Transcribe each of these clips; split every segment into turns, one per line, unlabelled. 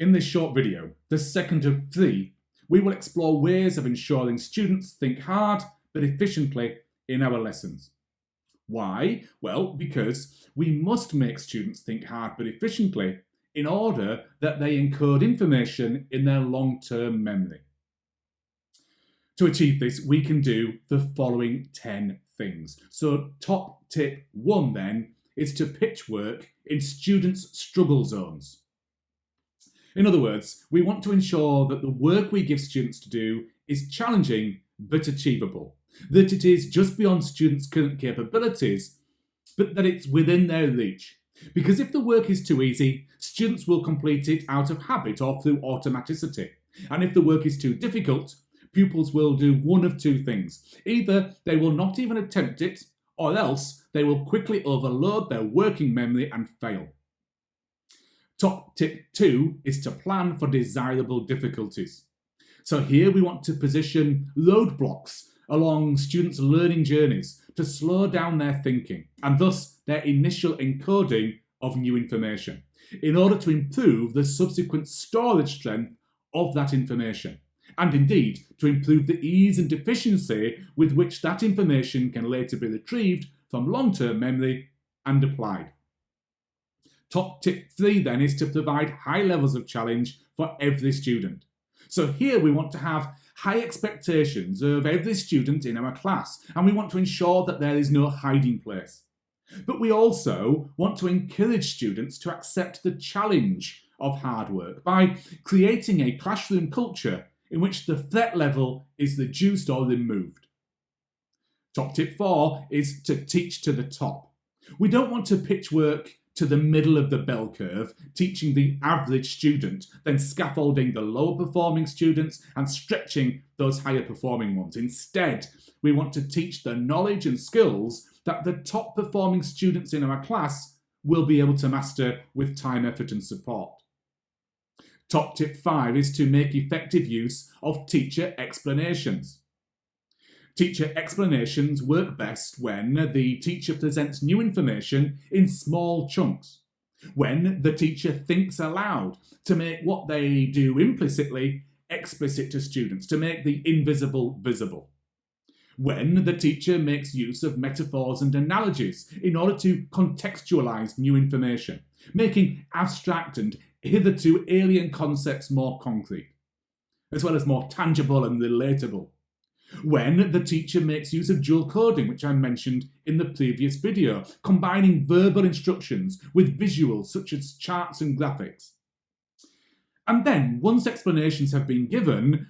In this short video, the second of three, we will explore ways of ensuring students think hard but efficiently in our lessons. Why? Well, because we must make students think hard but efficiently in order that they encode information in their long-term memory. To achieve this, we can do the following 10 things. So top tip 1 then is to pitch work in students' struggle zones. In other words, we want to ensure that the work we give students to do is challenging but achievable, that it is just beyond students' current capabilities, but that it's within their reach. Because if the work is too easy, students will complete it out of habit or through automaticity. And if the work is too difficult, pupils will do one of two things. Either they will not even attempt it, or else they will quickly overload their working memory and fail. Top tip 2 is to plan for desirable difficulties. So here we want to position roadblocks along students' learning journeys to slow down their thinking and thus their initial encoding of new information in order to improve the subsequent storage strength of that information and indeed to improve the ease and efficiency with which that information can later be retrieved from long-term memory and applied. Top tip 3 then is to provide high levels of challenge for every student. So here we want to have high expectations of every student in our class, and we want to ensure that there is no hiding place. But we also want to encourage students to accept the challenge of hard work by creating a classroom culture in which the threat level is reduced or removed. Top tip 4 is to teach to the top. We don't want to pitch work to the middle of the bell curve, teaching the average student, then scaffolding the lower performing students and stretching those higher performing ones. Instead, we want to teach the knowledge and skills that the top performing students in our class will be able to master with time, effort and support. Top tip 5 is to make effective use of teacher explanations. Teacher explanations work best when the teacher presents new information in small chunks, when the teacher thinks aloud to make what they do implicitly explicit to students, to make the invisible visible, when the teacher makes use of metaphors and analogies in order to contextualize new information, making abstract and hitherto alien concepts more concrete, as well as more tangible and relatable. When the teacher makes use of dual coding, which I mentioned in the previous video, combining verbal instructions with visuals such as charts and graphics. And then, once explanations have been given,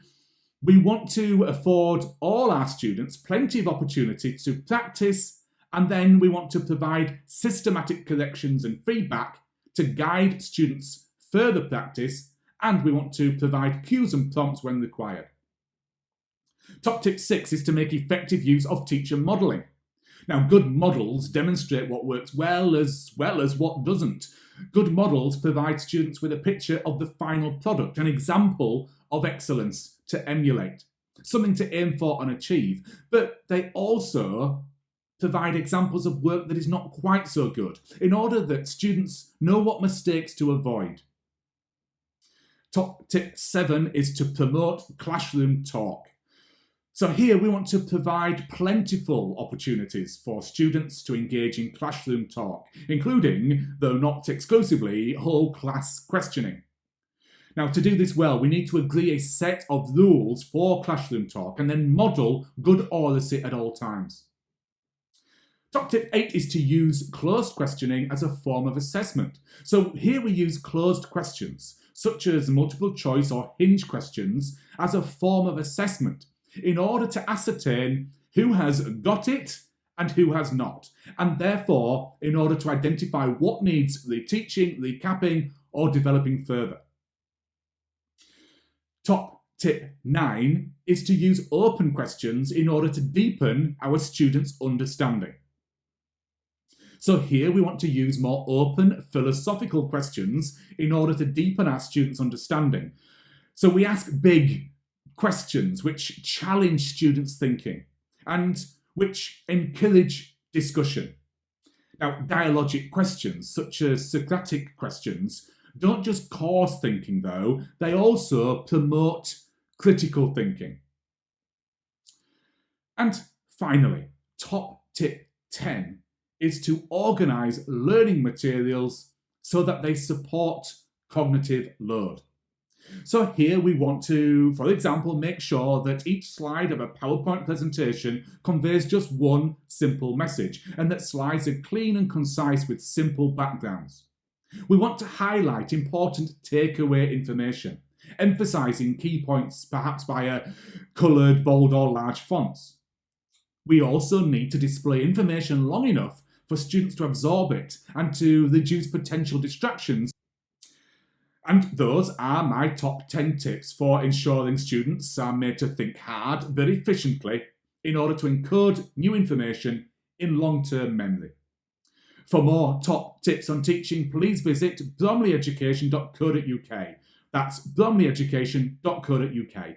we want to afford all our students plenty of opportunity to practice, and then we want to provide systematic corrections and feedback to guide students' further practice, and we want to provide cues and prompts when required. Top tip 6 is to make effective use of teacher modelling. Now, good models demonstrate what works well as what doesn't. Good models provide students with a picture of the final product, an example of excellence to emulate, something to aim for and achieve. But they also provide examples of work that is not quite so good, in order that students know what mistakes to avoid. Top tip 7 is to promote classroom talk. So here we want to provide plentiful opportunities for students to engage in classroom talk, including, though not exclusively, whole class questioning. Now, to do this well, we need to agree a set of rules for classroom talk and then model good oracy at all times. Top tip 8 is to use closed questioning as a form of assessment. So here we use closed questions, such as multiple choice or hinge questions, as a form of assessment, in order to ascertain who has got it and who has not, and therefore in order to identify what needs reteaching, recapping, or developing further. Top tip 9 is to use open questions in order to deepen our students' understanding. So here we want to use more open philosophical questions in order to deepen our students' understanding. So we ask big questions which challenge students' thinking and which encourage discussion. Now, dialogic questions, such as Socratic questions, don't just cause thinking though, they also promote critical thinking. And finally, top tip 10 is to organise learning materials so that they support cognitive load. So here we want to, for example, make sure that each slide of a PowerPoint presentation conveys just one simple message, and that slides are clean and concise with simple backgrounds. We want to highlight important takeaway information, emphasising key points perhaps via coloured, bold or large fonts. We also need to display information long enough for students to absorb it and to reduce potential distractions. And those are my top 10 tips for ensuring students are made to think hard but efficiently in order to encode new information in long-term memory. For more top tips on teaching, please visit bromleyeducation.co.uk. That's bromleyeducation.co.uk.